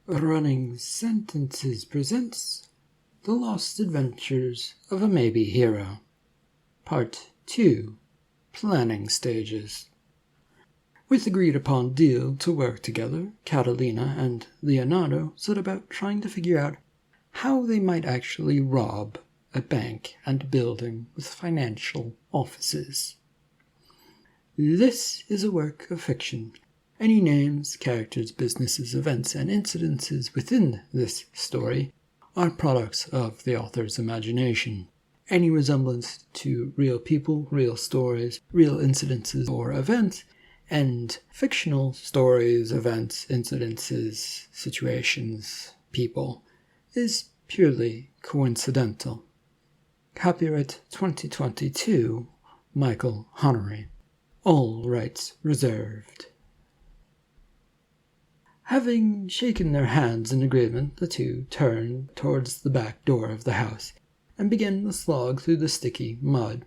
Running Sentences presents The Lost Adventures of a Maybe Hero, Part 2, Planning Stages. With agreed-upon deal to work together, Catalina and Leonardo set about trying to figure out how they might actually rob a bank and building with financial offices. This is a work of fiction. Any names, characters, businesses, events, and incidences within this story are products of the author's imagination. Any resemblance to real people, real stories, real incidences or events, and fictional stories, events, incidences, situations, people, is purely coincidental. Copyright 2022, Michael Honoré. All rights reserved. Having shaken their hands in agreement, the two turned towards the back door of the house and began the slog through the sticky mud.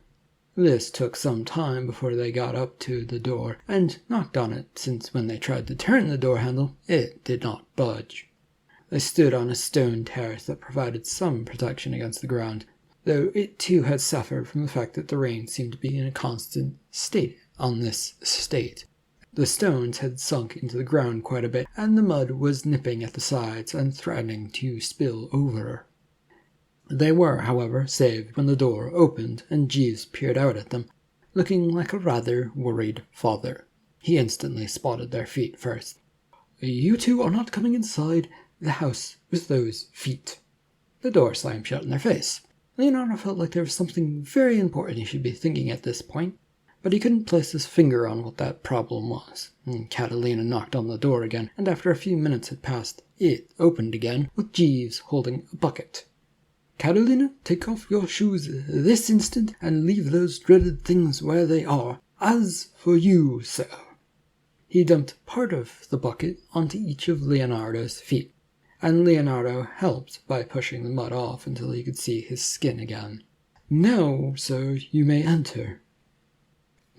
This took some time before they got up to the door and knocked on it, since when they tried to turn the door handle, it did not budge. They stood on a stone terrace that provided some protection against the ground, though it too had suffered from the fact that the rain seemed to be in a constant state on this estate. The stones had sunk into the ground quite a bit, and the mud was nipping at the sides and threatening to spill over. They were, however, saved when the door opened and Jeeves peered out at them, looking like a rather worried father. He instantly spotted their feet first. "You two are not coming inside the house with those feet." The door slammed shut in their face. Leonardo felt like there was something very important he should be thinking at this point, but he couldn't place his finger on what that problem was. Catalina knocked on the door again, and after a few minutes had passed, it opened again, with Jeeves holding a bucket. "Catalina, take off your shoes this instant, and leave those dreaded things where they are. As for you, sir." He dumped part of the bucket onto each of Leonardo's feet, and Leonardo helped by pushing the mud off until he could see his skin again. "Now, sir, you may enter."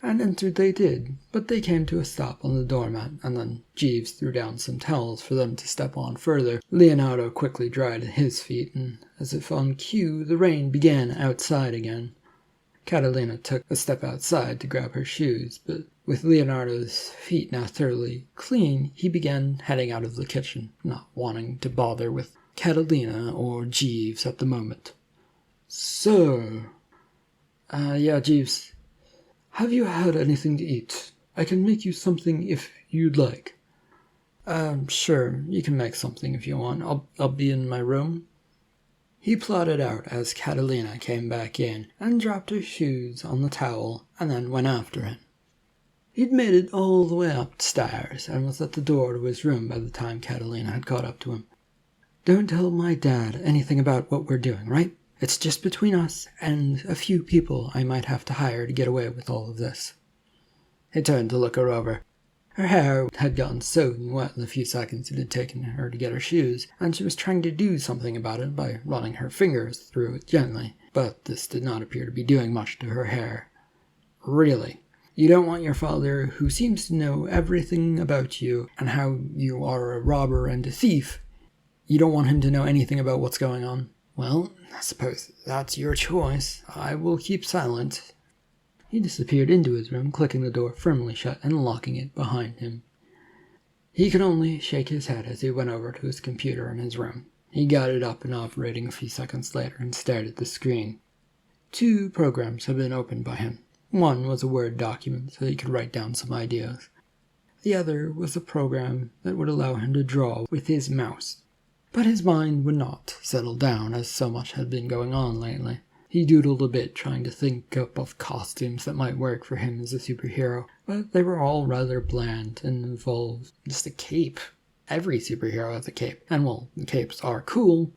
And entered they did, but they came to a stop on the doormat, and then Jeeves threw down some towels for them to step on further. Leonardo quickly dried his feet, and as if on cue, the rain began outside again. Catalina took a step outside to grab her shoes, but with Leonardo's feet now thoroughly clean, he began heading out of the kitchen, not wanting to bother with Catalina or Jeeves at the moment. "Sir." Yeah, Jeeves. "Have you had anything to eat? I can make you something if you'd like." Sure, you can make something if you want. I'll be in my room." He plodded out as Catalina came back in and dropped her shoes on the towel and then went after him. He'd made it all the way upstairs and was at the door to his room by the time Catalina had caught up to him. "Don't tell my dad anything about what we're doing, right? It's just between us and a few people I might have to hire to get away with all of this." He turned to look her over. Her hair had gotten soaking wet in the few seconds it had taken her to get her shoes, and she was trying to do something about it by running her fingers through it gently, but this did not appear to be doing much to her hair. "Really? You don't want your father, who seems to know everything about you and how you are a robber and a thief, you don't want him to know anything about what's going on? Well, I suppose that's your choice. I will keep silent." He disappeared into his room, clicking the door firmly shut and locking it behind him. He could only shake his head as he went over to his computer in his room. He got it up and operating a few seconds later and stared at the screen. 2 programs had been opened by him. One was a Word document so he could write down some ideas. The other was a program that would allow him to draw with his mouse. But his mind would not settle down, as so much had been going on lately. He doodled a bit, trying to think up of costumes that might work for him as a superhero, but they were all rather bland and involved just a cape. Every superhero has a cape, and while the capes are cool,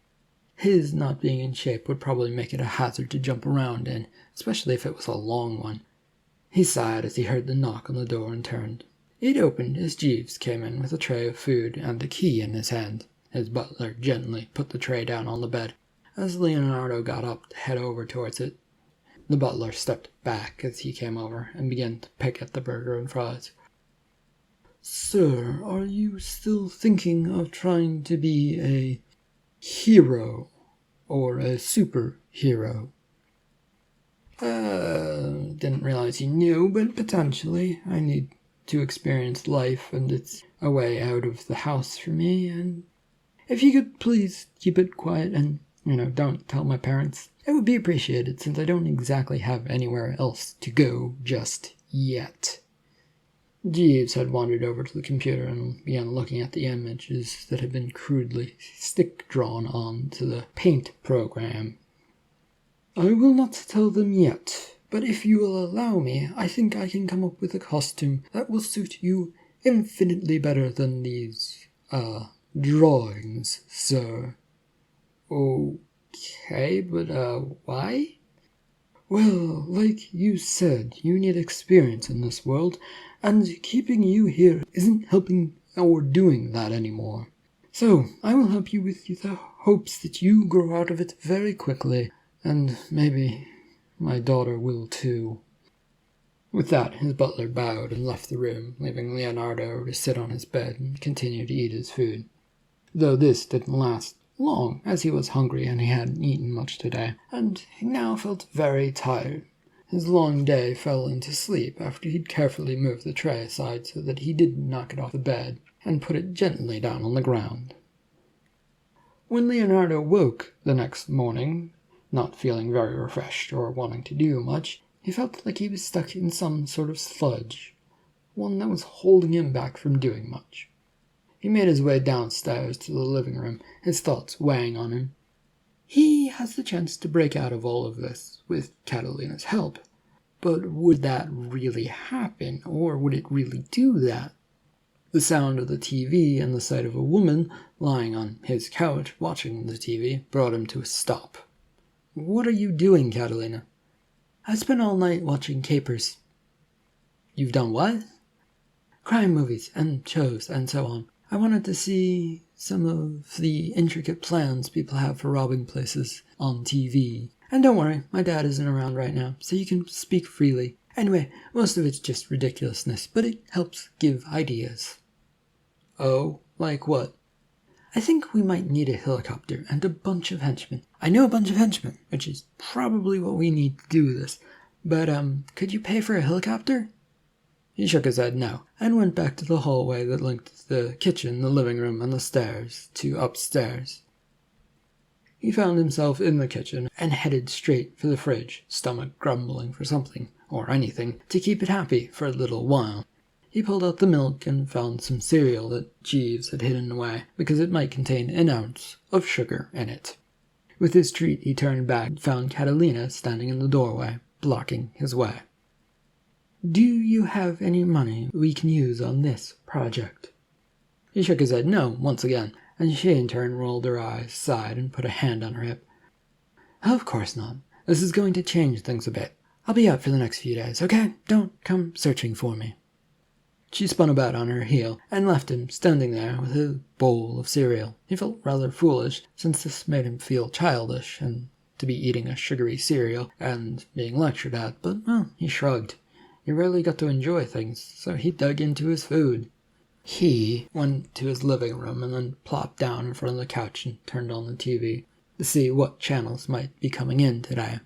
his not being in shape would probably make it a hazard to jump around in, especially if it was a long one. He sighed as he heard the knock on the door and turned. It opened as Jeeves came in with a tray of food and a key in his hand. His butler gently put the tray down on the bed. As Leonardo got up to head over towards it, the butler stepped back as he came over and began to pick at the burger and fries. Sir, are you still thinking of trying to be a hero or a superhero? Didn't realize you knew, but potentially. I need to experience life, and it's a way out of the house for me, and if you could please keep it quiet and, don't tell my parents, it would be appreciated since I don't exactly have anywhere else to go just yet. Jeeves had wandered over to the computer and began looking at the images that had been crudely stick-drawn onto the paint program. I will not tell them yet, but if you will allow me, I think I can come up with a costume that will suit you infinitely better than these, drawings, sir. Okay, but, why? Well, like you said, you need experience in this world, and keeping you here isn't helping or doing that anymore. So, I will help you with the hopes that you grow out of it very quickly, and maybe my daughter will too. With that, his butler bowed and left the room, leaving Leonardo to sit on his bed and continue to eat his food. Though this didn't last long, as he was hungry and he hadn't eaten much today, and he now felt very tired. His long day fell into sleep after he'd carefully moved the tray aside so that he didn't knock it off the bed and put it gently down on the ground. When Leonardo woke the next morning, not feeling very refreshed or wanting to do much, he felt like he was stuck in some sort of sludge, one that was holding him back from doing much. He made his way downstairs to the living room, his thoughts weighing on him. He has the chance to break out of all of this with Catalina's help, but would that really happen, or would it really do that? The sound of the TV and the sight of a woman lying on his couch watching the TV brought him to a stop. What are you doing, Catalina? I spent all night watching capers. You've done what? Crime movies and shows and so on. I wanted to see some of the intricate plans people have for robbing places on TV. And don't worry, my dad isn't around right now, so you can speak freely. Anyway, most of it's just ridiculousness, but it helps give ideas. Oh, like what? I think we might need a helicopter and a bunch of henchmen. I know a bunch of henchmen, which is probably what we need to do this. But, could you pay for a helicopter? He shook his head no, and went back to the hallway that linked the kitchen, the living room, and the stairs to upstairs. He found himself in the kitchen and headed straight for the fridge, stomach grumbling for something, or anything, to keep it happy for a little while. He pulled out the milk and found some cereal that Jeeves had hidden away, because it might contain an ounce of sugar in it. With his treat, he turned back and found Catalina standing in the doorway, blocking his way. Do you have any money we can use on this project? He shook his head no once again, and she in turn rolled her eyes, sighed, and put a hand on her hip. Of course not. This is going to change things a bit. I'll be out for the next few days, okay? Don't come searching for me. She spun about on her heel and left him standing there with a bowl of cereal. He felt rather foolish, since this made him feel childish, and to be eating a sugary cereal and being lectured at, but, well, he shrugged. He rarely got to enjoy things, so he dug into his food. He went to his living room and then plopped down in front of the couch and turned on the TV to see what channels might be coming in today.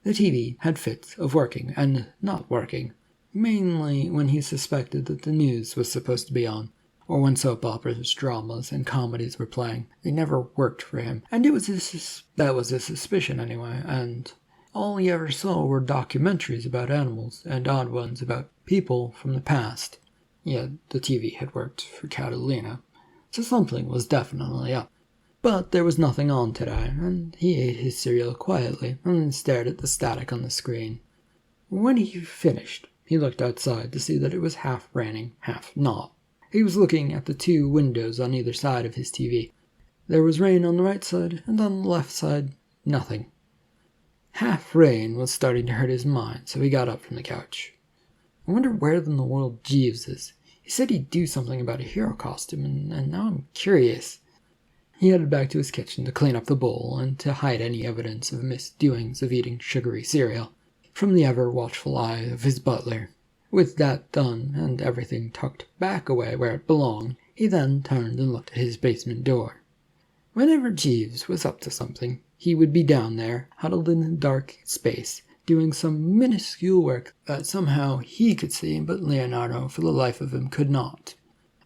The TV had fits of working and not working, mainly when he suspected that the news was supposed to be on, or when soap operas, dramas, and comedies were playing. They never worked for him, and that was his suspicion anyway, and all he ever saw were documentaries about animals, and odd ones about people from the past. Yet the TV had worked for Catalina, so something was definitely up. But there was nothing on today, and he ate his cereal quietly, and then stared at the static on the screen. When he finished, he looked outside to see that it was half raining, half not. He was looking at the two windows on either side of his TV. There was rain on the right side, and on the left side, nothing. Half rain was starting to hurt his mind, so he got up from the couch. I wonder where in the world Jeeves is. He said he'd do something about a hero costume, and now I'm curious. He headed back to his kitchen to clean up the bowl and to hide any evidence of misdoings of eating sugary cereal from the ever-watchful eye of his butler. With that done, and everything tucked back away where it belonged, he then turned and looked at his basement door. Whenever Jeeves was up to something, he would be down there, huddled in a dark space, doing some minuscule work that somehow he could see, but Leonardo, for the life of him, could not.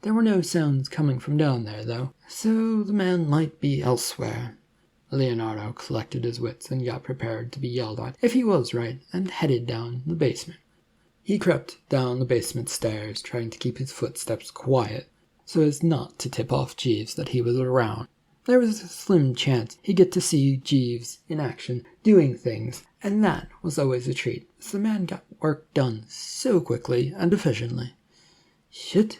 There were no sounds coming from down there, though, so the man might be elsewhere. Leonardo collected his wits and got prepared to be yelled at if he was right, and headed down the basement. He crept down the basement stairs, trying to keep his footsteps quiet, so as not to tip off Jeeves that he was around. There was a slim chance he'd get to see Jeeves in action, doing things, and that was always a treat, as the man got work done so quickly and efficiently. Shit.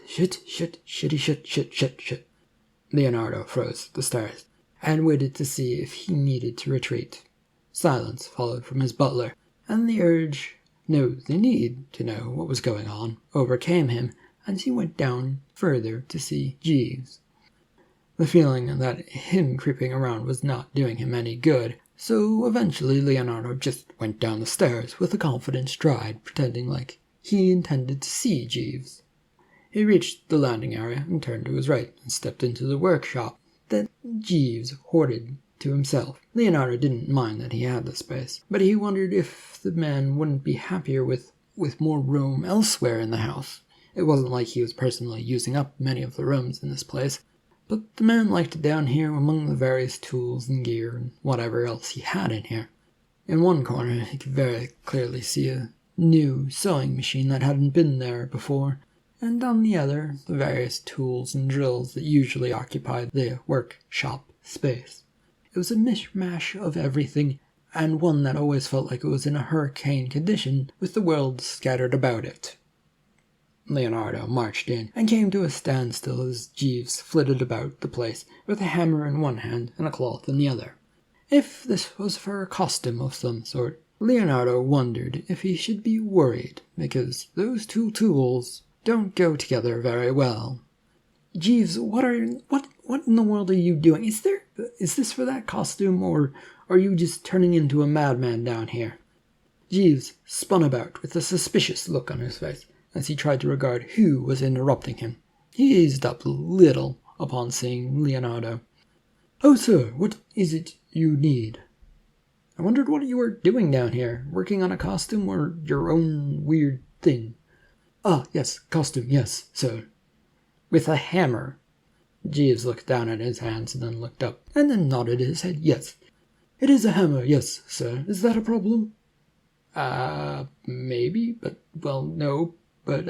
Leonardo froze the stairs, and waited to see if he needed to retreat. Silence followed from his butler, and the urge, no, the need to know what was going on, overcame him, and he went down further to see Jeeves. The feeling that him creeping around was not doing him any good, so eventually Leonardo just went down the stairs with a confident stride, pretending like he intended to see Jeeves. He reached the landing area and turned to his right and stepped into the workshop that Jeeves hoarded to himself. Leonardo didn't mind that he had the space, but he wondered if the man wouldn't be happier with more room elsewhere in the house. It wasn't like he was personally using up many of the rooms in this place, but the man liked it down here among the various tools and gear and whatever else he had in here. In one corner he could very clearly see a new sewing machine that hadn't been there before, and on the other, the various tools and drills that usually occupied the workshop space. It was a mishmash of everything, and one that always felt like it was in a hurricane condition with the world scattered about it. Leonardo marched in and came to a standstill as Jeeves flitted about the place with a hammer in one hand and a cloth in the other. If this was for a costume of some sort, Leonardo wondered if he should be worried, because those two tools don't go together very well. Jeeves, what in the world are you doing? Is this for that costume, or are you just turning into a madman down here? Jeeves spun about with a suspicious look on his face as he tried to regard who was interrupting him. He eased up a little upon seeing Leonardo. "Oh, sir, what is it you need?" "I wondered what you were doing down here, working on a costume or your own weird thing." "Ah, yes, costume, yes, sir." "With a hammer." Jeeves looked down at his hands and then looked up, and then nodded his head. "Yes, it is a hammer, yes, sir. Is that a problem?" Maybe, but, well, no. But,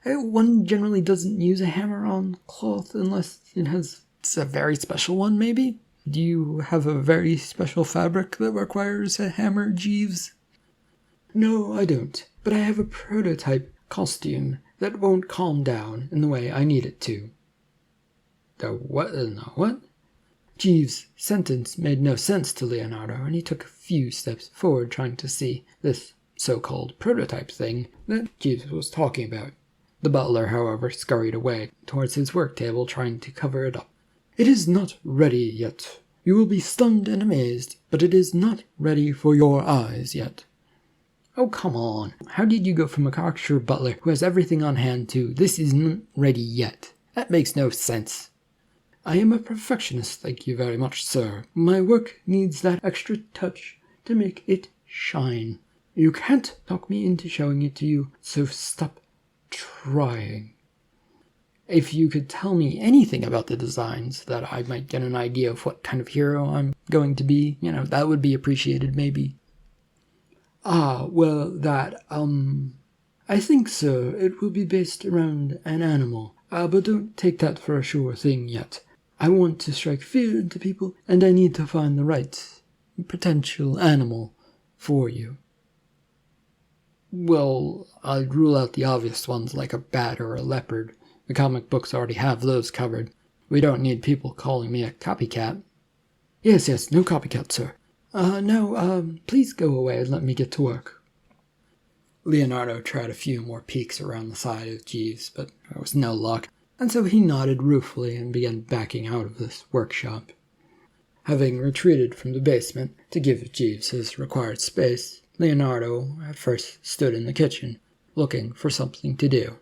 one generally doesn't use a hammer on cloth unless it's a very special one, maybe? Do you have a very special fabric that requires a hammer, Jeeves?" "No, I don't, but I have a prototype costume that won't calm down in the way I need it to." The what? Jeeves' sentence made no sense to Leonardo, and he took a few steps forward trying to see this so-called prototype thing that Jeeves was talking about. The butler, however, scurried away towards his work table, trying to cover it up. "It is not ready yet. You will be stunned and amazed, but it is not ready for your eyes yet." "Oh, come on. How did you go from a cocksure butler who has everything on hand to this isn't ready yet? That makes no sense." "I am a perfectionist, thank you very much, sir. My work needs that extra touch to make it shine. You can't talk me into showing it to you, so stop trying." "If you could tell me anything about the design so that I might get an idea of what kind of hero I'm going to be, that would be appreciated, maybe." Well, that, I think, sir, it will be based around an animal, but don't take that for a sure thing yet. I want to strike fear into people, and I need to find the right potential animal for you." "Well, I'd rule out the obvious ones like a bat or a leopard. The comic books already have those covered. We don't need people calling me a copycat." Yes, no copycat, sir. Please go away and let me get to work." Leonardo tried a few more peeks around the side of Jeeves, but there was no luck, and so he nodded ruefully and began backing out of this workshop. Having retreated from the basement to give Jeeves his required space, Leonardo at first stood in the kitchen, looking for something to do.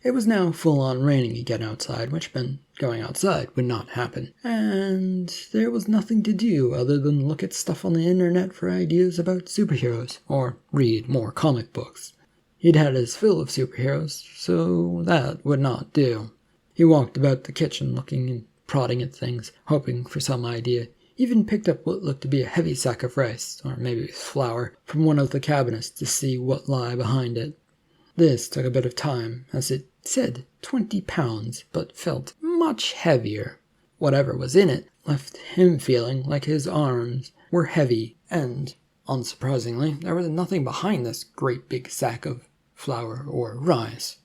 It was now full-on raining again outside, which meant going outside would not happen. And there was nothing to do other than look at stuff on the internet for ideas about superheroes, or read more comic books. He'd had his fill of superheroes, so that would not do. He walked about the kitchen looking and prodding at things, hoping for some idea. He even picked up what looked to be a heavy sack of rice, or maybe flour, from one of the cabinets to see what lay behind it. This took a bit of time, as it said 20 pounds, but felt much heavier. Whatever was in it left him feeling like his arms were heavy, and, unsurprisingly, there was nothing behind this great big sack of flour or rice.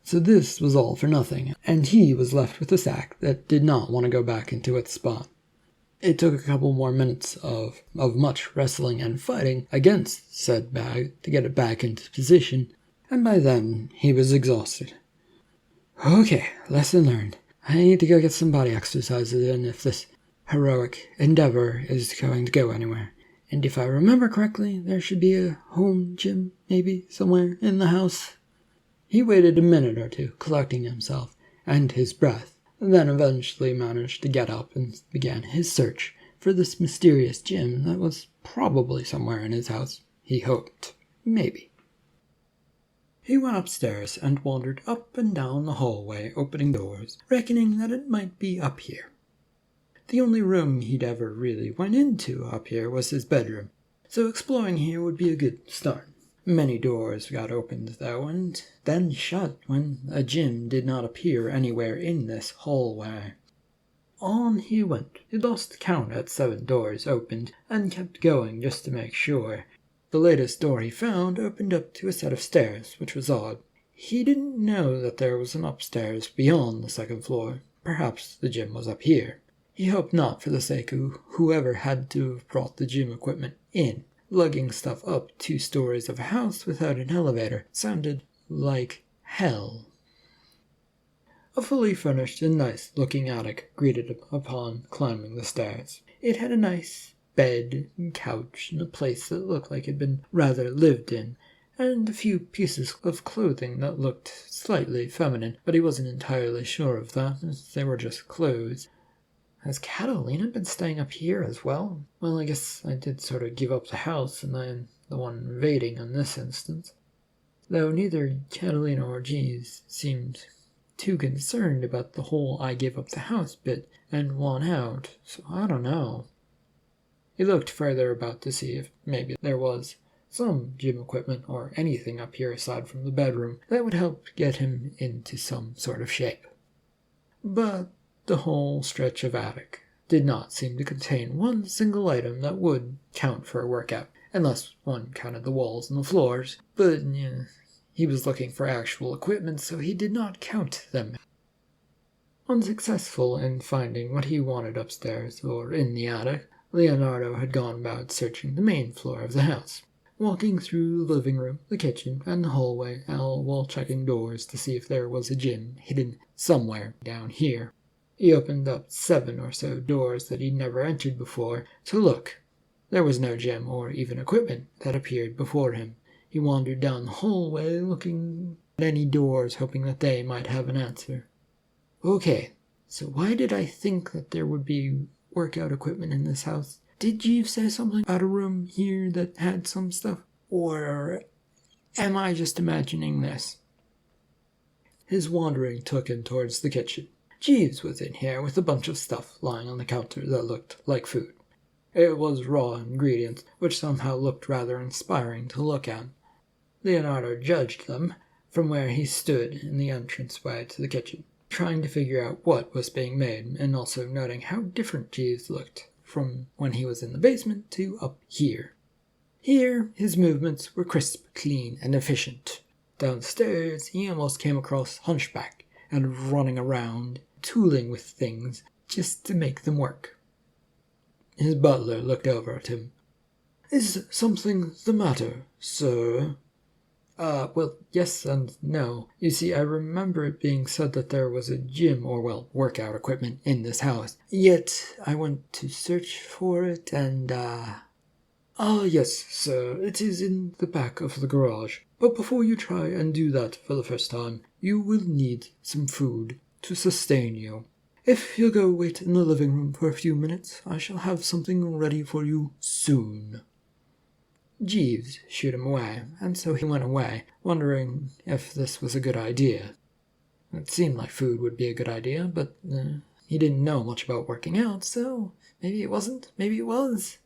So this was all for nothing, and he was left with a sack that did not want to go back into its spot. It took a couple more minutes of much wrestling and fighting against said bag to get it back into position, and by then he was exhausted. Okay, lesson learned. I need to go get some body exercises in if this heroic endeavor is going to go anywhere. And if I remember correctly, there should be a home gym, maybe, somewhere in the house. He waited a minute or two, collecting himself and his breath, then eventually managed to get up and began his search for this mysterious gym that was probably somewhere in his house. He hoped. Maybe. He went upstairs and wandered up and down the hallway, opening doors, reckoning that it might be up here. The only room he'd ever really went into up here was his bedroom, so exploring here would be a good start. Many doors got opened, though, and then shut when a gym did not appear anywhere in this hallway. On he went. He lost count at 7 doors opened, and kept going just to make sure. The latest door he found opened up to a set of stairs, which was odd. He didn't know that there was an upstairs beyond the 2nd floor. Perhaps the gym was up here. He hoped not, for the sake of whoever had to have brought the gym equipment in. Lugging stuff up 2 stories of a house without an elevator sounded like hell. A fully furnished and nice-looking attic greeted him upon climbing the stairs. It had a nice bed and couch and a place that looked like it had been rather lived in, and a few pieces of clothing that looked slightly feminine, but he wasn't entirely sure of that, as they were just clothes. Has Catalina been staying up here as well? Well, I guess I did sort of give up the house, and I'm the one invading in this instance. Though neither Catalina or Jeeves seemed too concerned about the whole I give up the house bit and want out, so I don't know. He looked further about to see if maybe there was some gym equipment or anything up here aside from the bedroom that would help get him into some sort of shape. But the whole stretch of attic did not seem to contain one single item that would count for a workout, unless one counted the walls and the floors, but he was looking for actual equipment, so he did not count them. Unsuccessful in finding what he wanted upstairs or in the attic, Leonardo had gone about searching the main floor of the house, walking through the living room, the kitchen, and the hallway, all while checking doors to see if there was a gym hidden somewhere down here. He opened up 7 or so doors that he'd never entered before to look. There was no gym or even equipment that appeared before him. He wandered down the hallway, looking at any doors, hoping that they might have an answer. Okay, so why did I think that there would be workout equipment in this house? Did Jeeves say something about a room here that had some stuff? Or am I just imagining this? His wandering took him towards the kitchen. Jeeves was in here with a bunch of stuff lying on the counter that looked like food. It was raw ingredients, which somehow looked rather inspiring to look at. Leonardo judged them from where he stood in the entranceway to the kitchen, trying to figure out what was being made, and also noting how different Jeeves looked from when he was in the basement to up here. Here, his movements were crisp, clean, and efficient. Downstairs, he almost came across hunchback and running around, tooling with things just to make them work. His butler looked over at him. "Is something the matter, sir?" Well, yes and no. You see, I remember it being said that there was a gym or, workout equipment in this house. Yet, I went to search for it and, Ah, yes, sir, it is in the back of the garage. But before you try and do that for the first time, you will need some food to sustain you. If you'll go wait in the living room for a few minutes, I shall have something ready for you soon. Jeeves shooed him away, and so he went away, wondering if this was a good idea. It seemed like food would be a good idea, but he didn't know much about working out, so maybe it wasn't, maybe it was.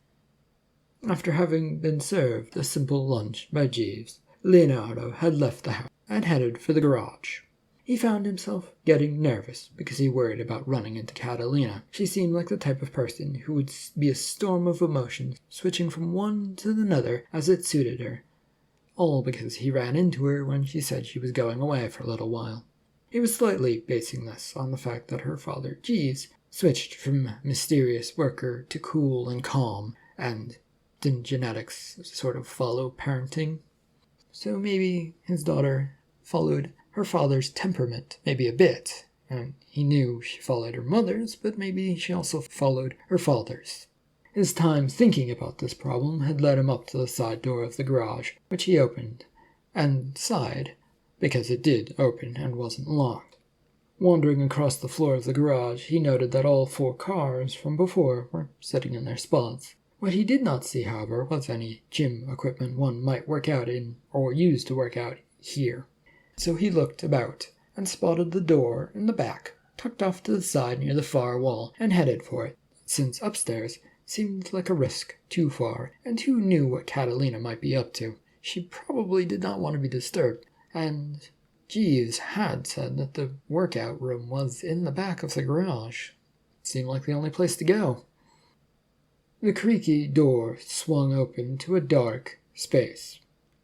After having been served a simple lunch by Jeeves, Leonardo had left the house and headed for the garage. He found himself getting nervous because he worried about running into Catalina. She seemed like the type of person who would be a storm of emotions, switching from one to another as it suited her, all because he ran into her when she said she was going away for a little while. He was slightly basing this on the fact that her father, Jeeves, switched from mysterious worker to cool and calm, and didn't genetics sort of follow parenting? So maybe his daughter followed her father's temperament, maybe a bit, and he knew she followed her mother's, but maybe she also followed her father's. His time thinking about this problem had led him up to the side door of the garage, which he opened, and sighed, because it did open and wasn't locked. Wandering across the floor of the garage, he noted that all 4 cars from before were sitting in their spots. What he did not see, however, was any gym equipment one might work out in or use to work out here. So he looked about and spotted the door in the back, tucked off to the side near the far wall, and headed for it, since upstairs seemed like a risk too far, and who knew what Catalina might be up to. She probably did not want to be disturbed, and Jeeves had said that the workout room was in the back of the garage. It seemed like the only place to go. The creaky door swung open to a dark space,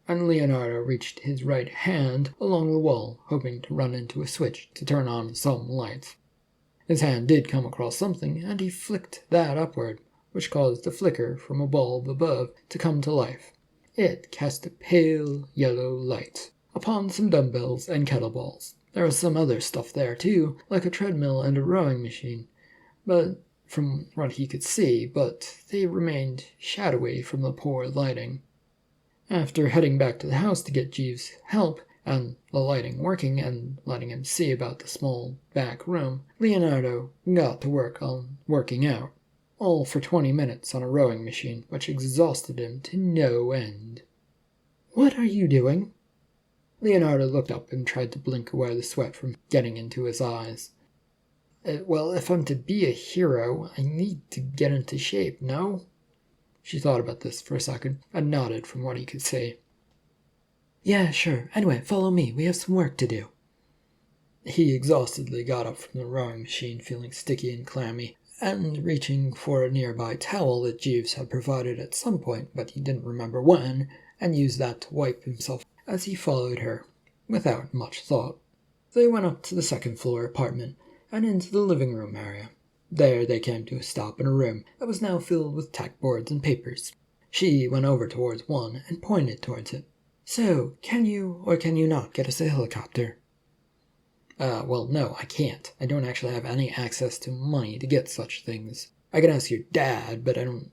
and Leonardo reached his right hand along the wall, hoping to run into a switch to turn on some lights. His hand did come across something, and he flicked that upward, which caused a flicker from a bulb above to come to life. It cast a pale yellow light upon some dumbbells and kettlebells. There was some other stuff there too, like a treadmill and a rowing machine, but from what he could see, but they remained shadowy from the poor lighting. After heading back to the house to get Jeeves' help, and the lighting working and letting him see about the small back room, Leonardo got to work on working out, all for 20 minutes on a rowing machine, which exhausted him to no end. "What are you doing?" Leonardo looked up and tried to blink away the sweat from getting into his eyes. Well, if I'm to be a hero, I need to get into shape, no?" She thought about this for a second, and nodded from what he could see. "Yeah, sure. Anyway, follow me. We have some work to do." He exhaustedly got up from the rowing machine, feeling sticky and clammy, and reaching for a nearby towel that Jeeves had provided at some point, but he didn't remember when, and used that to wipe himself as he followed her, without much thought. They went up to the second-floor apartment, and into the living room area. There they came to a stop in a room that was now filled with tack boards and papers. She went over towards one and pointed towards it. "So, can you or can you not get us a helicopter?" Well, no, I can't. I don't actually have any access to money to get such things. I can ask your dad, but I don't...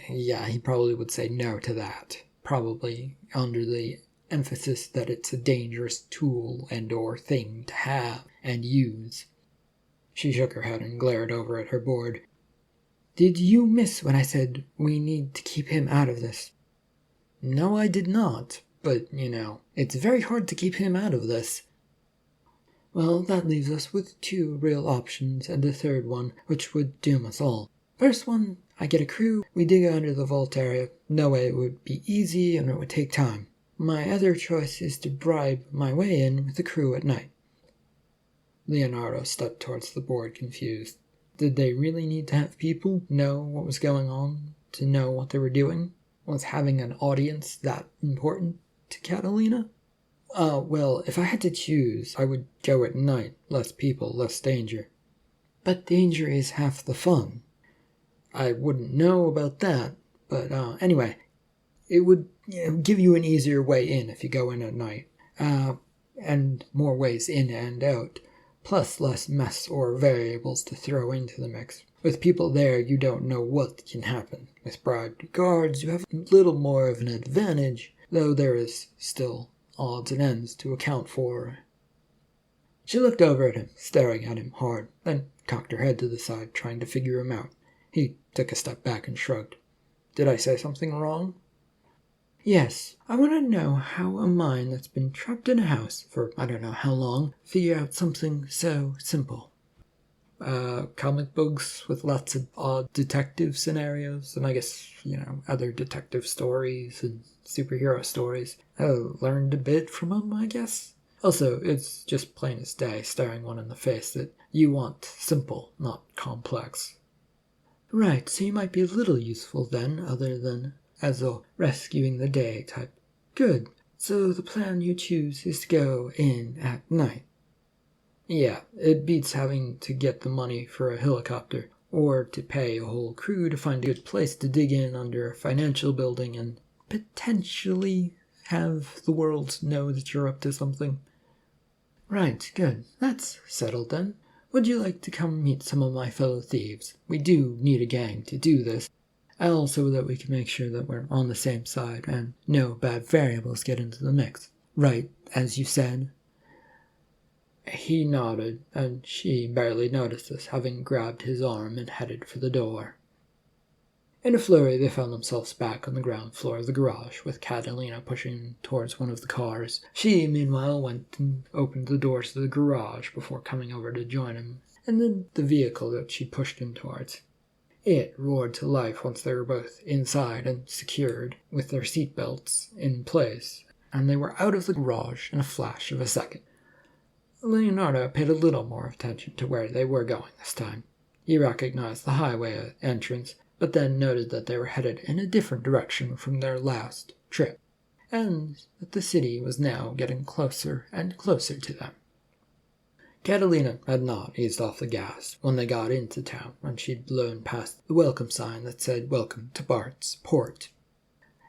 Yeah, he probably would say no to that. Probably under the emphasis that it's a dangerous tool and or thing to have and use. She shook her head and glared over at her board. "Did you miss when I said we need to keep him out of this?" "No, I did not. But, it's very hard to keep him out of this." "Well, that leaves us with 2 real options and a third one, which would doom us all. First one, I get a crew, we dig under the vault area. No way, it would be easy and it would take time. My other choice is to bribe my way in with the crew at night." Leonardo stepped towards the board, confused. Did they really need to have people know what was going on, to know what they were doing? Was having an audience that important to Catalina? Well, if I had to choose, I would go at night. Less people, less danger. But danger is half the fun. I wouldn't know about that, but anyway, it would give you an easier way in if you go in at night, and more ways in and out. plus less mess or variables to throw into the mix. With people there, you don't know what can happen. With bribed guards, you have a little more of an advantage, though there is still odds and ends to account for. She looked over at him, staring at him hard, then cocked her head to the side, trying to figure him out. He took a step back and shrugged. Did I say something wrong? Yes, I want to know how a mind that's been trapped in a house for I don't know how long figure out something so simple. Comic books with lots of odd detective scenarios, and I guess, other detective stories and superhero stories. I learned a bit from them, I guess. Also, it's just plain as day staring one in the face that you want simple, not complex. Right, so you might be a little useful then, other than as a rescuing the day type. Good, so the plan you choose is to go in at night. Yeah, it beats having to get the money for a helicopter, or to pay a whole crew to find a good place to dig in under a financial building and potentially have the world know that you're up to something. Right, good. That's settled then. Would you like to come meet some of my fellow thieves? We do need a gang to do this, also that we can make sure that we're on the same side and no bad variables get into the mix. Right, as you said. He nodded, and she barely noticed this, having grabbed his arm and headed for the door. In a flurry, they found themselves back on the ground floor of the garage, with Catalina pushing towards one of the cars. She, meanwhile, went and opened the doors to the garage before coming over to join him, and then the vehicle that she pushed him towards. It roared to life once they were both inside and secured, with their seatbelts in place, and they were out of the garage in a flash of a second. Leonardo paid a little more attention to where they were going this time. He recognized the highway entrance, but then noted that they were headed in a different direction from their last trip, and that the city was now getting closer and closer to them. Catalina had not eased off the gas when they got into town, and she'd blown past the welcome sign that said "Welcome to Bart's Port,"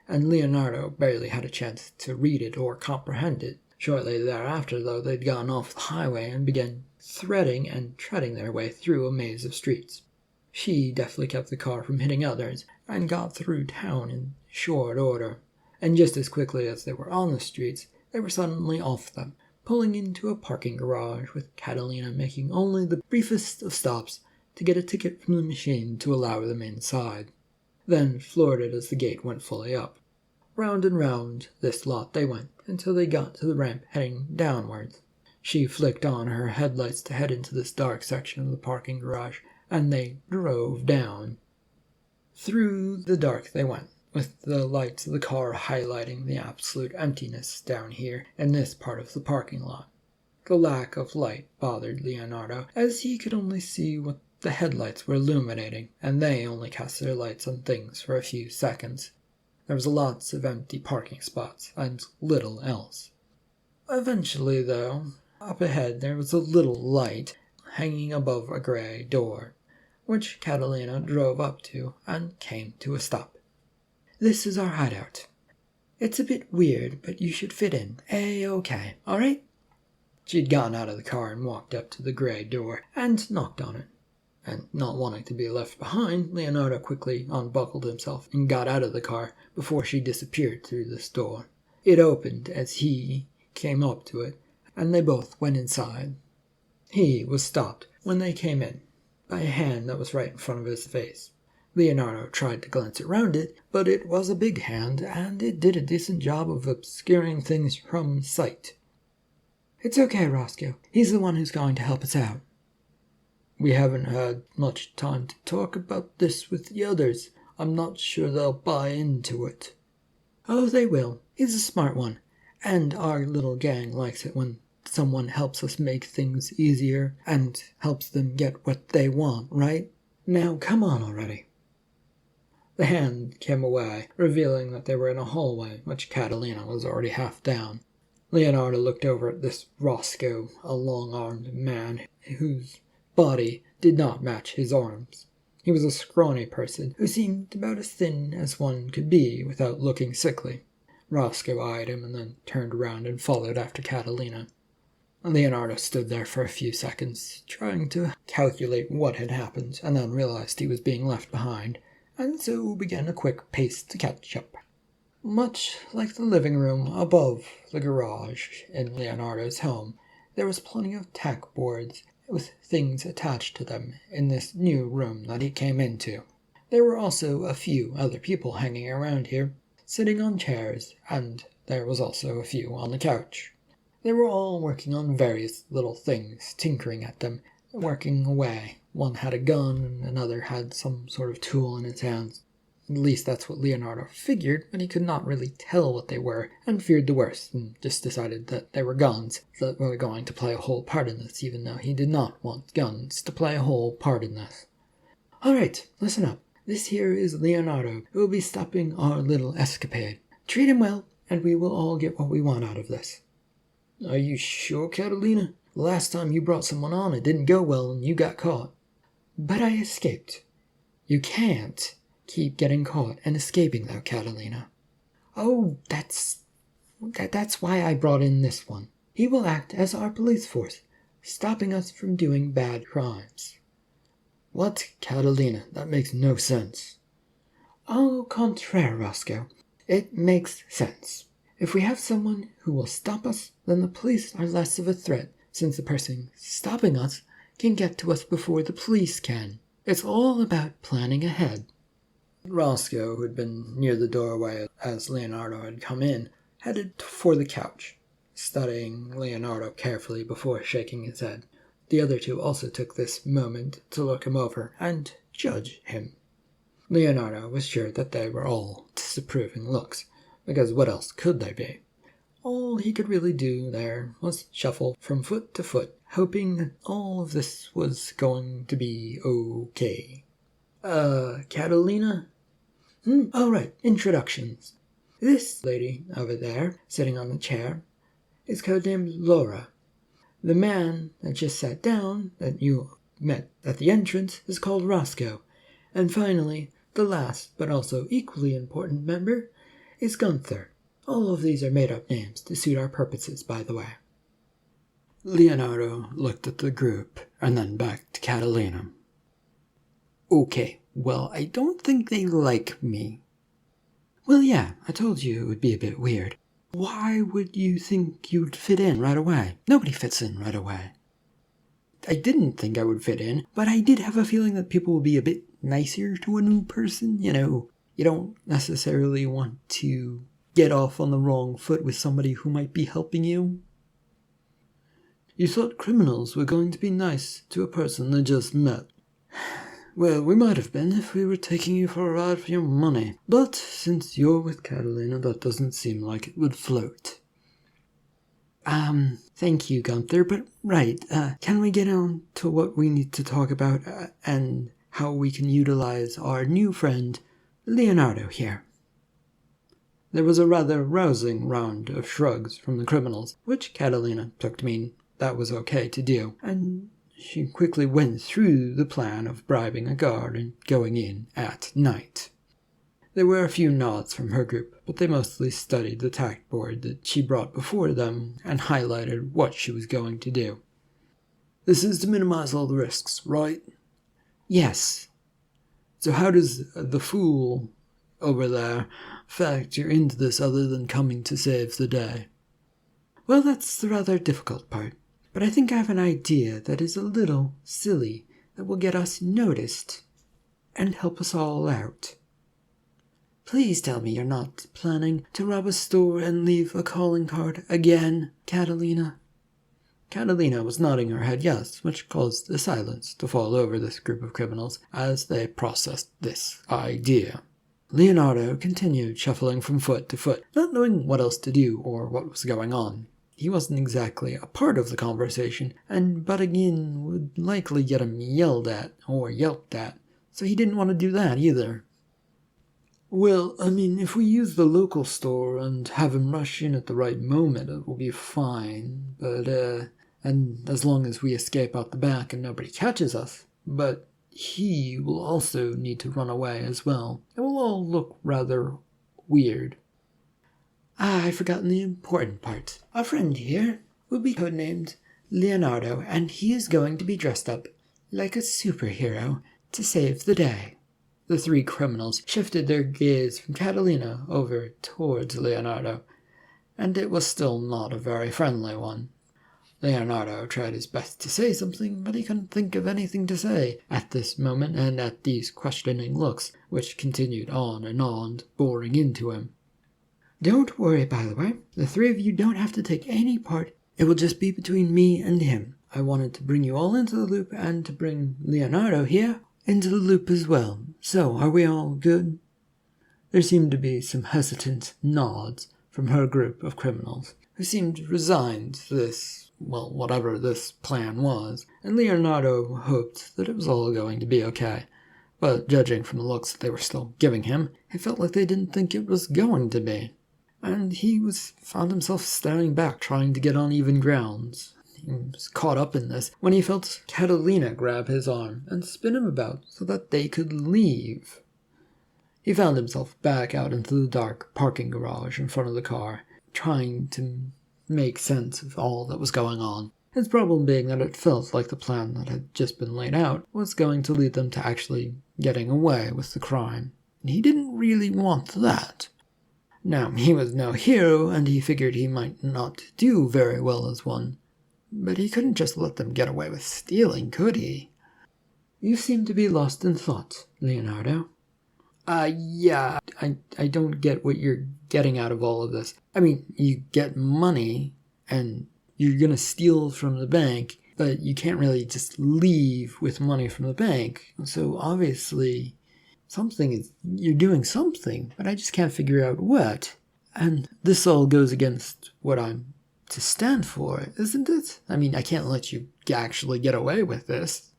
and Leonardo barely had a chance to read it or comprehend it. Shortly thereafter, though, they'd gone off the highway and began threading and treading their way through a maze of streets. She deftly kept the car from hitting others, and got through town in short order, and just as quickly as they were on the streets, they were suddenly off them, pulling into a parking garage, with Catalina making only the briefest of stops to get a ticket from the machine to allow them inside, then floored it as the gate went fully up. Round and round this lot they went, until they got to the ramp heading downwards. She flicked on her headlights to head into this dark section of the parking garage, and they drove down. Through the dark they went, with the lights of the car highlighting the absolute emptiness down here in this part of the parking lot. The lack of light bothered Leonardo, as he could only see what the headlights were illuminating, and they only cast their lights on things for a few seconds. There was lots of empty parking spots, and little else. Eventually, though, up ahead there was a little light hanging above a gray door, which Catalina drove up to and came to a stop. This is our hideout. It's a bit weird, but you should fit in. A-okay, alright? She'd gotten out of the car and walked up to the gray door and knocked on it. And not wanting to be left behind, Leonardo quickly unbuckled himself and got out of the car before she disappeared through this door. It opened as he came up to it, and they both went inside. He was stopped when they came in by a hand that was right in front of his face. Leonardo tried to glance around it, but it was a big hand, and it did a decent job of obscuring things from sight. It's okay, Roscoe. He's the one who's going to help us out. We haven't had much time to talk about this with the others. I'm not sure they'll buy into it. Oh, they will. He's a smart one. And our little gang likes it when someone helps us make things easier and helps them get what they want, right? Now, come on already. The hand came away, revealing that they were in a hallway, which Catalina was already half down. Leonardo looked over at this Roscoe, a long-armed man whose body did not match his arms. He was a scrawny person who seemed about as thin as one could be without looking sickly. Roscoe eyed him and then turned around and followed after Catalina. Leonardo stood there for a few seconds, trying to calculate what had happened, and then realized he was being left behind, and so began a quick pace to catch up. Much like the living room above the garage in Leonardo's home, there was plenty of tack boards with things attached to them in this new room that he came into. There were also a few other people hanging around here, sitting on chairs, and there was also a few on the couch. They were all working on various little things, tinkering at them, working away. One had a gun, and another had some sort of tool in his hands. At least that's what Leonardo figured, but he could not really tell what they were, and feared the worst, and just decided that they were guns that were going to play a whole part in this, even though he did not want guns to play a whole part in this. Alright, listen up. This here is Leonardo, who will be stopping our little escapade. Treat him well, and we will all get what we want out of this. Are you sure, Catalina? The last time you brought someone on, it didn't go well and you got caught. But I escaped. You can't keep getting caught and escaping though, Catalina. Oh, that's why I brought in this one. He will act as our police force, stopping us from doing bad crimes. What, Catalina? That makes no sense. Au contraire, Roscoe. It makes sense. If we have someone who will stop us, then the police are less of a threat, since the person stopping us can get to us before the police can. It's all about planning ahead. Roscoe, who had been near the doorway as Leonardo had come in, headed for the couch, studying Leonardo carefully before shaking his head. The other two also took this moment to look him over and judge him. Leonardo was sure that they were all disapproving looks, because what else could they be? All he could really do there was shuffle from foot to foot, hoping that all of this was going to be okay. Catalina? Oh, right, introductions. This lady over there, sitting on the chair, is codenamed Laura. The man that just sat down, that you met at the entrance, is called Roscoe. And finally, the last, but also equally important member, is Gunther. All of these are made-up names to suit our purposes, by the way. Leonardo looked at the group, and then back to Catalina. Okay, well, I don't think they like me. Well, yeah, I told you it would be a bit weird. Why would you think you'd fit in right away? Nobody fits in right away. I didn't think I would fit in, but I did have a feeling that people would be a bit nicer to a new person. You know, you don't necessarily want to get off on the wrong foot with somebody who might be helping you. You thought criminals were going to be nice to a person they just met. Well, we might have been if we were taking you for a ride for your money. But since you're with Catalina, that doesn't seem like it would float. Thank you, Gunther, but right, can we get on to what we need to talk about, and how we can utilize our new friend, Leonardo here? There was a rather rousing round of shrugs from the criminals, which Catalina took to mean that was okay to do, and she quickly went through the plan of bribing a guard and going in at night. There were a few nods from her group, but they mostly studied the tack board that she brought before them and highlighted what she was going to do. This is to minimize all the risks, right? Yes. So how does the fool over there factor into this other than coming to save the day? Well, that's the rather difficult part. But I think I have an idea that is a little silly that will get us noticed and help us all out. Please tell me you're not planning to rob a store and leave a calling card again, Catalina. Catalina was nodding her head yes, which caused a silence to fall over this group of criminals as they processed this idea. Leonardo continued shuffling from foot to foot, not knowing what else to do or what was going on. He wasn't exactly a part of the conversation, and butting in would likely get him yelled at or yelped at, so he didn't want to do that either. Well, I mean, if we use the local store and have him rush in at the right moment, it will be fine, and as long as we escape out the back and nobody catches us. But he will also need to run away as well. It will all look rather weird. I've forgotten the important part. Our friend here will be codenamed Leonardo, and he is going to be dressed up like a superhero to save the day." The three criminals shifted their gaze from Catalina over towards Leonardo, and it was still not a very friendly one. Leonardo tried his best to say something, but he couldn't think of anything to say at this moment and at these questioning looks, which continued on, boring into him. "Don't worry, by the way. The three of you don't have to take any part. It will just be between me and him. I wanted to bring you all into the loop and to bring Leonardo here into the loop as well. So, are we all good?" There seemed to be some hesitant nods from her group of criminals, who seemed resigned to this, well, whatever this plan was, and Leonardo hoped that it was all going to be okay. But judging from the looks that they were still giving him, it felt like they didn't think it was going to be. And he found himself staring back, trying to get on even grounds. He was caught up in this when he felt Catalina grab his arm and spin him about so that they could leave. He found himself back out into the dark parking garage in front of the car, trying to make sense of all that was going on. His problem being that it felt like the plan that had just been laid out was going to lead them to actually getting away with the crime. And he didn't really want that. Now, he was no hero, and he figured he might not do very well as one. But he couldn't just let them get away with stealing, could he? "You seem to be lost in thought, Leonardo." Yeah, I don't get what you're getting out of all of this. I mean, you get money, and you're gonna steal from the bank, but you can't really just leave with money from the bank. So obviously, you're doing something, but I just can't figure out what. And this all goes against what I'm to stand for, isn't it? I mean, I can't let you actually get away with this.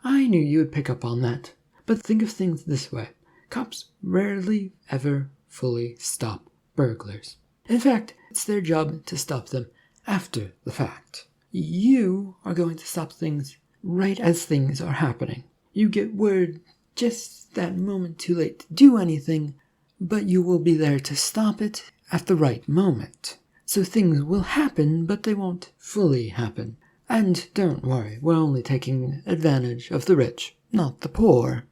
I knew you would pick up on that. But think of things this way. Cops rarely ever fully stop burglars. In fact, it's their job to stop them after the fact. You are going to stop things right as things are happening. You get word just that moment too late to do anything, but you will be there to stop it at the right moment. So things will happen, but they won't fully happen. And don't worry, we're only taking advantage of the rich, not the poor.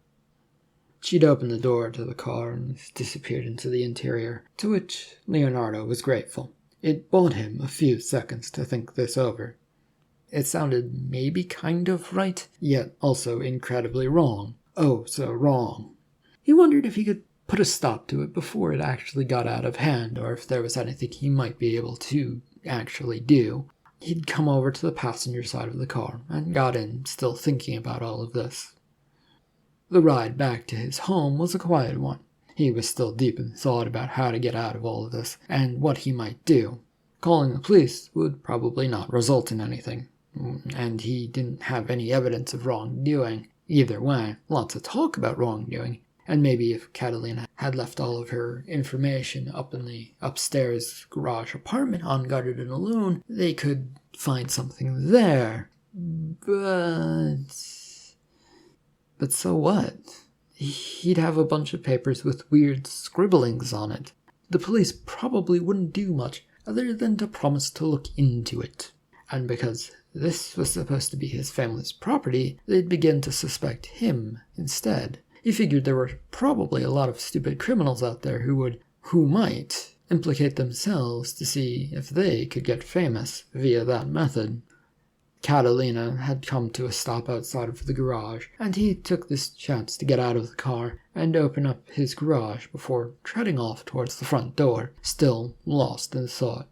She'd opened the door to the car and disappeared into the interior, to which Leonardo was grateful. It bought him a few seconds to think this over. It sounded maybe kind of right, yet also incredibly wrong. Oh, so wrong. He wondered if he could put a stop to it before it actually got out of hand, or if there was anything he might be able to actually do. He'd come over to the passenger side of the car and got in, still thinking about all of this. The ride back to his home was a quiet one. He was still deep in thought about how to get out of all of this, and what he might do. Calling the police would probably not result in anything, and he didn't have any evidence of wrongdoing. Either way, lots of talk about wrongdoing, and maybe if Catalina had left all of her information up in the upstairs garage apartment unguarded and alone, they could find something there. But so what? He'd have a bunch of papers with weird scribblings on it. The police probably wouldn't do much other than to promise to look into it. And because this was supposed to be his family's property, they'd begin to suspect him instead. He figured there were probably a lot of stupid criminals out there who might implicate themselves to see if they could get famous via that method. Catalina had come to a stop outside of the garage, and he took this chance to get out of the car and open up his garage before treading off towards the front door, still lost in thought.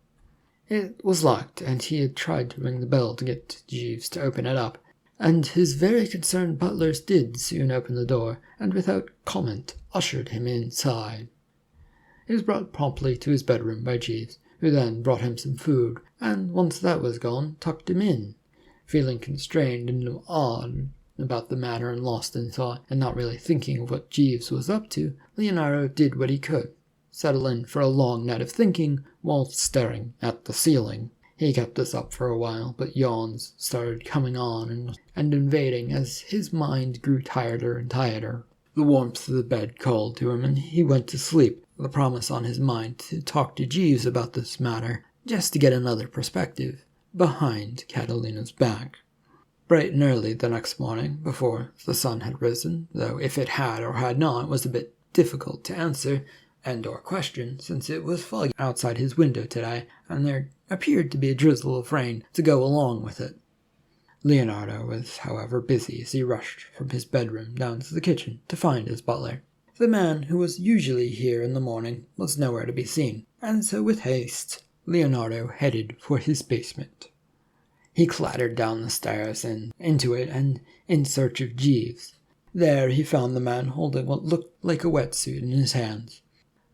It was locked, and he had tried to ring the bell to get Jeeves to open it up, and his very concerned butlers did soon open the door, and without comment ushered him inside. He was brought promptly to his bedroom by Jeeves, who then brought him some food, and once that was gone, tucked him in. Feeling constrained and odd about the matter and lost in thought, and not really thinking of what Jeeves was up to, Leonardo did what he could, settle in for a long night of thinking while staring at the ceiling. He kept this up for a while, but yawns started coming on and invading as his mind grew tireder and tireder. The warmth of the bed called to him, and he went to sleep, with a promise on his mind to talk to Jeeves about this matter, just to get another perspective. behind Catalina's back. Bright and early the next morning, before the sun had risen, though if it had or had not was a bit difficult to answer and or question, since it was foggy outside his window today, and there appeared to be a drizzle of rain to go along with it. Leonardo was, however, busy as he rushed from his bedroom down to the kitchen to find his butler. The man who was usually here in the morning was nowhere to be seen, and so with haste, Leonardo headed for his basement. He clattered down the stairs and into it and in search of Jeeves. There he found the man holding what looked like a wetsuit in his hands.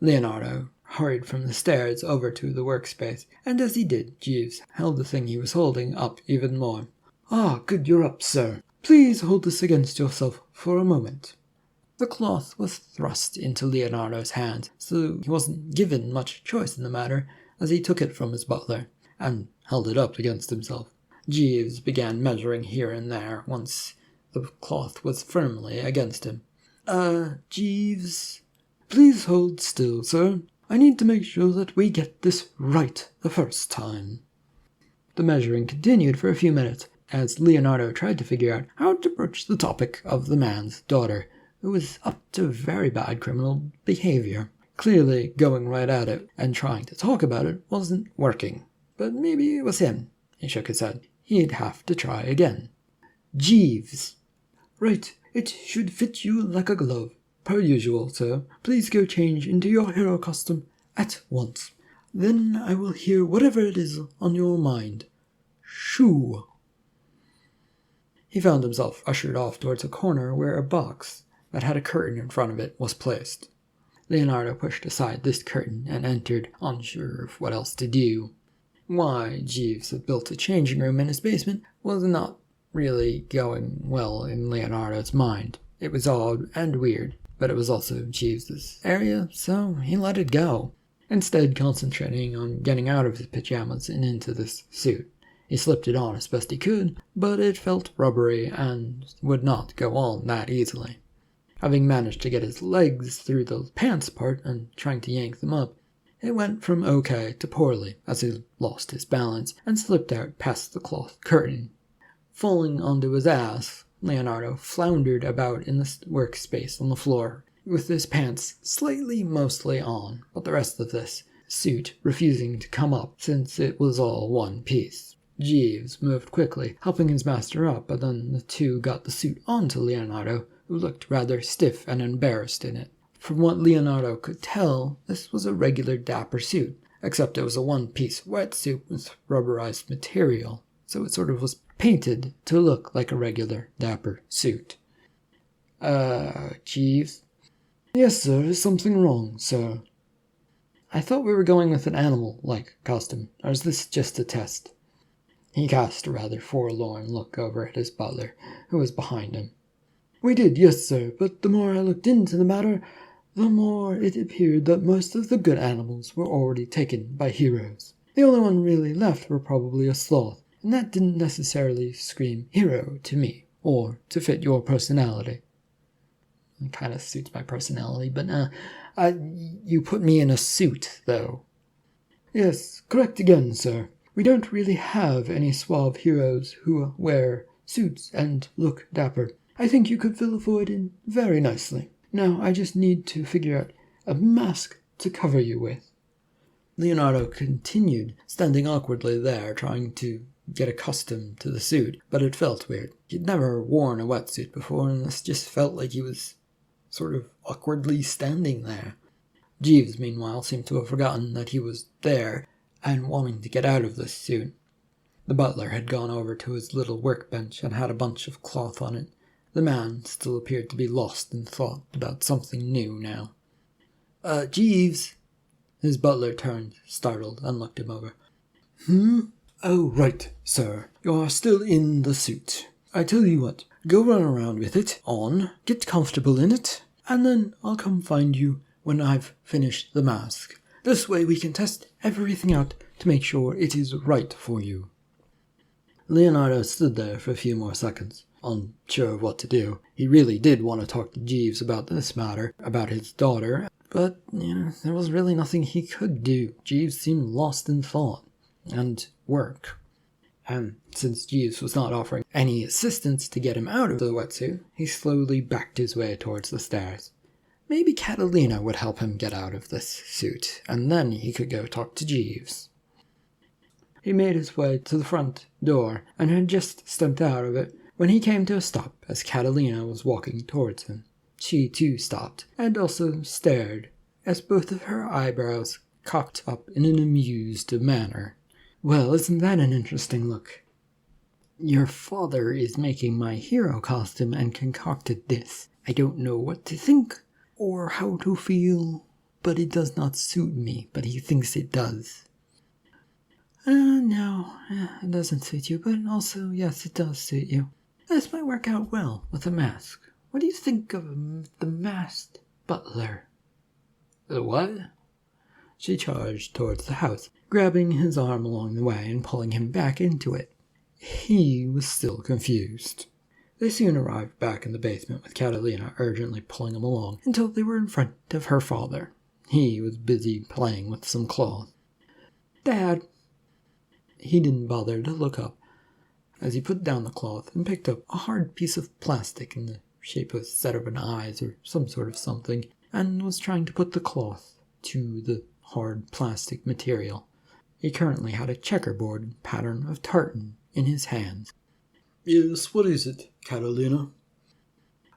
Leonardo hurried from the stairs over to the workspace, and as he did, Jeeves held the thing he was holding up even more. "Ah, good, you're up, sir. Please hold this against yourself for a moment." The cloth was thrust into Leonardo's hand, so he wasn't given much choice in the matter, as he took it from his butler and held it up against himself. Jeeves began measuring here and there once the cloth was firmly against him. Jeeves, please hold still, sir. I need to make sure that we get this right the first time." The measuring continued for a few minutes, as Leonardo tried to figure out how to broach the topic of the man's daughter, who was up to very bad criminal behavior. Clearly, going right at it and trying to talk about it wasn't working. But maybe it was him. He shook his head. He'd have to try again. "Jeeves." "Right, it should fit you like a glove. Per usual, sir. Please go change into your hero costume at once. Then I will hear whatever it is on your mind. Shoo." He found himself ushered off towards a corner where a box that had a curtain in front of it was placed. Leonardo pushed aside this curtain and entered, unsure of what else to do. Why Jeeves had built a changing room in his basement was not really going well in Leonardo's mind. It was odd and weird, but it was also Jeeves's area, so he let it go, instead concentrating on getting out of his pajamas and into this suit. He slipped it on as best he could, but it felt rubbery and would not go on that easily. Having managed to get his legs through the pants part and trying to yank them up, it went from okay to poorly as he lost his balance and slipped out past the cloth curtain. Falling onto his ass, Leonardo floundered about in the workspace on the floor, with his pants slightly mostly on, but the rest of this suit refusing to come up since it was all one piece. Jeeves moved quickly, helping his master up, but then the two got the suit onto Leonardo, who looked rather stiff and embarrassed in it. From what Leonardo could tell, this was a regular dapper suit, except it was a one-piece wetsuit with rubberized material, so it sort of was painted to look like a regular dapper suit. Jeeves?" "Yes, sir, is something wrong, sir?" "I thought we were going with an animal-like costume, or is this just a test?" He cast a rather forlorn look over at his butler, who was behind him. "We did, yes, sir, but the more I looked into the matter, the more it appeared that most of the good animals were already taken by heroes. The only one really left were probably a sloth, and that didn't necessarily scream hero to me, or to fit your personality." "It kind of suits my personality, but you put me in a suit, though." "Yes, correct again, sir. We don't really have any suave heroes who wear suits and look dapper. I think you could fill a void in very nicely. Now I just need to figure out a mask to cover you with." Leonardo continued, standing awkwardly there, trying to get accustomed to the suit, but it felt weird. He'd never worn a wetsuit before, and this just felt like he was sort of awkwardly standing there. Jeeves, meanwhile, seemed to have forgotten that he was there and wanting to get out of this suit. The butler had gone over to his little workbench and had a bunch of cloth on it. The man still appeared to be lost in thought about something new now. Jeeves!" His butler turned, startled, and looked him over. "Oh, right, sir. You are still in the suit. I tell you what, go run around with it on, get comfortable in it, and then I'll come find you when I've finished the mask. This way we can test everything out to make sure it is right for you." Leonardo stood there for a few more seconds, unsure of what to do. He really did want to talk to Jeeves about this matter, about his daughter, but, there was really nothing he could do. Jeeves seemed lost in thought and work. and since Jeeves was not offering any assistance to get him out of the wetsuit, he slowly backed his way towards the stairs. Maybe Catalina would help him get out of this suit, and then he could go talk to Jeeves. He made his way to the front door, and had just stepped out of it when he came to a stop as Catalina was walking towards him. She too stopped, and also stared, as both of her eyebrows cocked up in an amused manner. "Well, isn't that an interesting look? Your father is making my hero costume and concocted this. I don't know what to think or how to feel, but it does not suit me, but he thinks it does." No, it doesn't suit you, but also, yes, it does suit you. This might work out well with a mask. What do you think of the masked butler?" "The what?" She charged towards the house, grabbing his arm along the way and pulling him back into it. He was still confused. They soon arrived back in the basement with Catalina urgently pulling him along until they were in front of her father. He was busy playing with some cloth. "Dad!" He didn't bother to look up as he put down the cloth and picked up a hard piece of plastic in the shape of a set of eyes or some sort of something, and was trying to put the cloth to the hard plastic material. He currently had a checkerboard pattern of tartan in his hands. "Yes, what is it, Catalina?"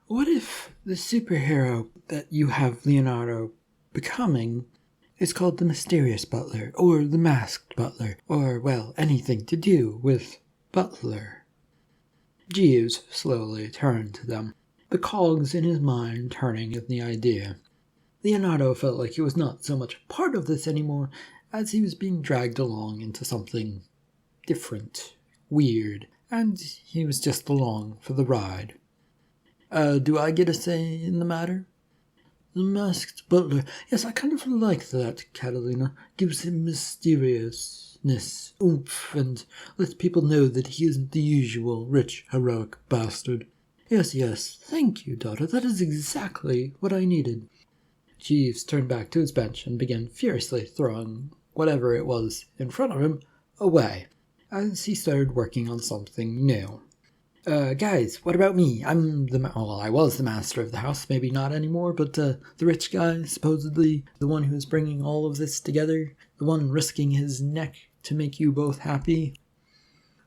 "What if the superhero that you have Leonardo becoming is called the Mysterious Butler, or the Masked Butler, or, well, anything to do with butler?" Jeeves slowly turned to them, the cogs in his mind turning at the idea. Leonardo felt like he was not so much part of this anymore as he was being dragged along into something different, weird, and he was just along for the ride. Do I get a say in the matter?" "The Masked Butler. Yes, I kind of like that, Catalina. Gives him mysteriousness, oomph, and lets people know that he isn't the usual rich, heroic bastard." Yes, thank you, daughter. That is exactly what I needed." Jeeves turned back to his bench and began furiously throwing whatever it was in front of him away as he started working on something new. Guys, what about me? I was the master of the house, maybe not anymore, but the rich guy, supposedly the one who is bringing all of this together, the one risking his neck to make you both happy."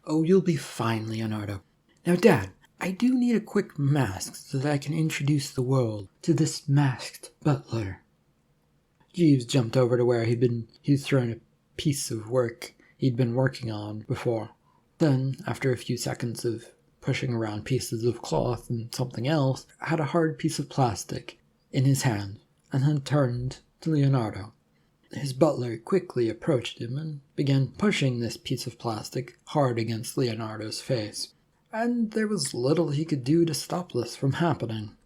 "Oh, you'll be fine, Leonardo. Now, Dad, I do need a quick mask so that I can introduce the world to this masked butler." Jeeves jumped over to where he'd thrown a piece of work he'd been working on before. Then, after a few seconds of pushing around pieces of cloth and something else, had a hard piece of plastic in his hand, and then turned to Leonardo. His butler quickly approached him and began pushing this piece of plastic hard against Leonardo's face, and there was little he could do to stop this from happening.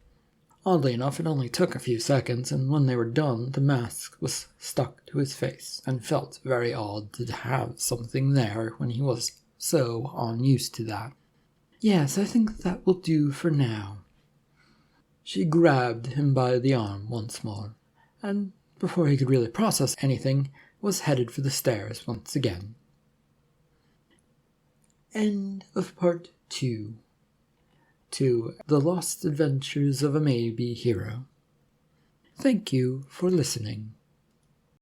Oddly enough, it only took a few seconds, and when they were done, the mask was stuck to his face, and felt very odd to have something there when he was so unused to that. "Yes, I think that will do for now." She grabbed him by the arm once more, and before he could really process anything, was headed for the stairs once again. End of part 2 to The Lost Adventures of a Maybe Hero. Thank you for listening.